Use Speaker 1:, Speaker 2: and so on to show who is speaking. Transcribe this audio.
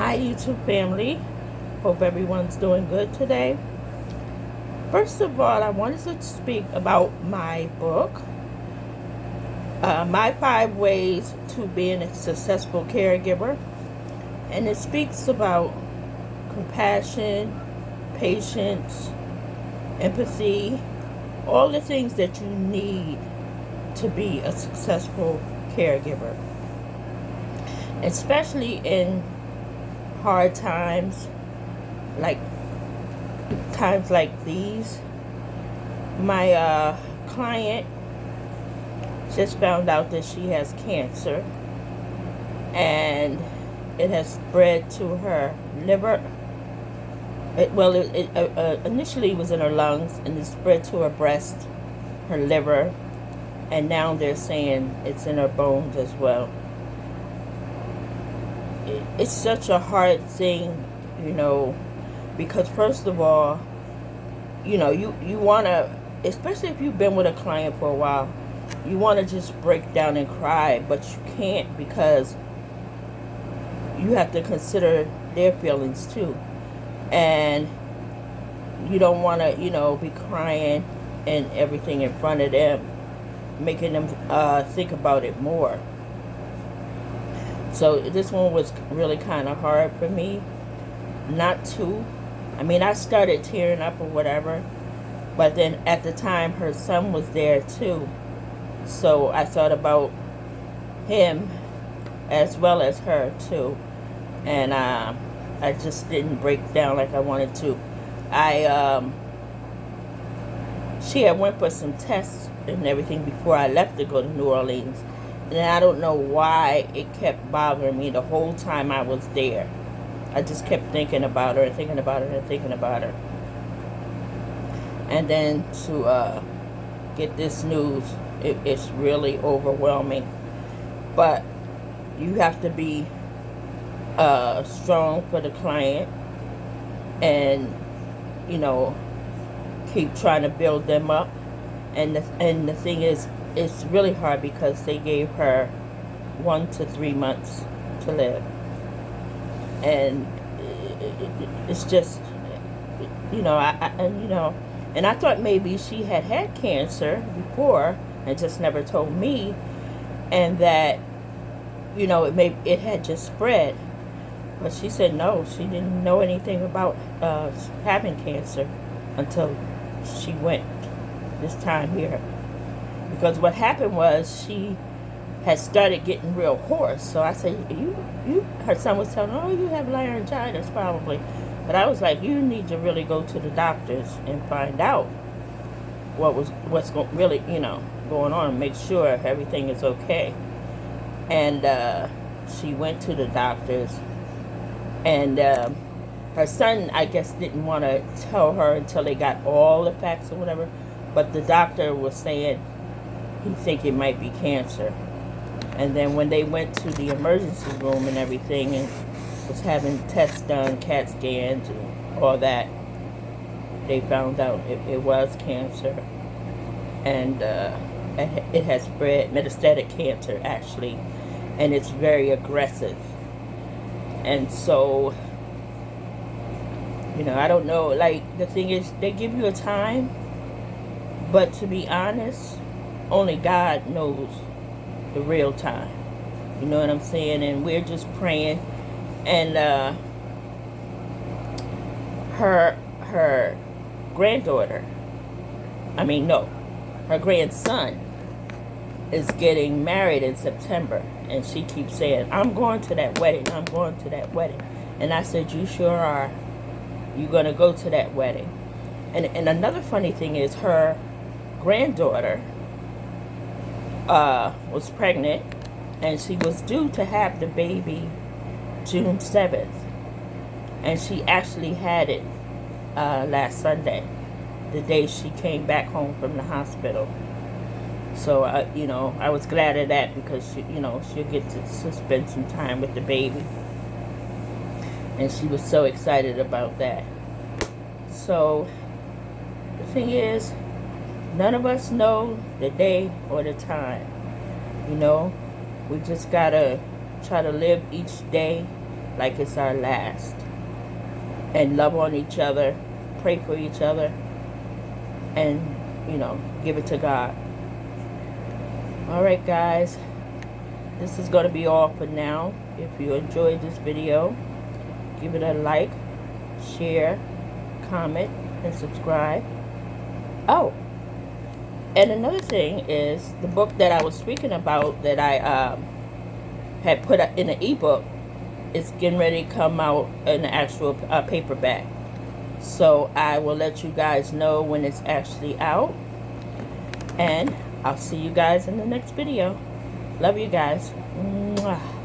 Speaker 1: Hi YouTube family, hope everyone's doing good today. First of all, I wanted to speak about my book, My 5 Ways to Being a Successful Caregiver. And it speaks about compassion, patience, empathy, all the things that you need to be a successful caregiver. Especially in hard times like these. My client just found out that she has cancer, and it has spread to her liver. It initially was in her lungs, and it spread to her breast, her liver, and now they're saying it's in her bones as well. It's such a hard thing, because first of all, you want to, especially if you've been with a client for a while, you want to just break down and cry, but you can't, because you have to consider their feelings too. And you don't want to, be crying and everything in front of them, making them think about it more. So this one was really kind of hard for me not to. I started tearing up or whatever, but then at the time her son was there too. So I thought about him as well as her too. And I just didn't break down like I wanted to. She had went for some tests and everything before I left to go to New Orleans. And I don't know why it kept bothering me the whole time I was there. I just kept thinking about her and thinking about her and thinking about her. And then to get this news, it's really overwhelming. But you have to be strong for the client, and keep trying to build them up. And the thing is, it's really hard because they gave her 1 to 3 months to live, and it's just, and I thought maybe she had cancer before and just never told me, and that it had just spread. But she said no, she didn't know anything about having cancer until she went this time here. Because what happened was she had started getting real hoarse. So I said, her son was telling her, oh, you have laryngitis probably. But I was like, you need to really go to the doctors and find out what's really, going on, make sure everything is okay. And she went to the doctors, and her son, I guess, didn't want to tell her until they got all the facts or whatever. But the doctor was saying he think it might be cancer. And then when they went to the emergency room and everything and was having tests done, CAT scans and all that, they found out it was cancer. And it has spread, metastatic cancer actually, and it's very aggressive. And so, I don't know, like, the thing is, they give you a time, but to be honest, only God knows the real time. You know what I'm saying? And we're just praying. And her granddaughter, her grandson is getting married in September. And she keeps saying, I'm going to that wedding. I'm going to that wedding. And I said, you sure are. You're going to go to that wedding. And another funny thing is, her granddaughter was pregnant, and she was due to have the baby June 7th. And she actually had it last Sunday, the day she came back home from the hospital. So, I was glad of that, because, she'll get to spend some time with the baby. And she was so excited about that. So, the thing is, none of us know the day or the time. We just gotta try to live each day like it's our last. And love on each other, pray for each other, and, you know, give it to God. Alright guys, this is going to be all for now. If you enjoyed this video, give it a like, share, comment, and subscribe. Oh, and another thing is the book that I was speaking about that I had put in an ebook is getting ready to come out in an actual paperback. So I will let you guys know when it's actually out. And I'll see you guys in the next video. Love you guys. Mwah.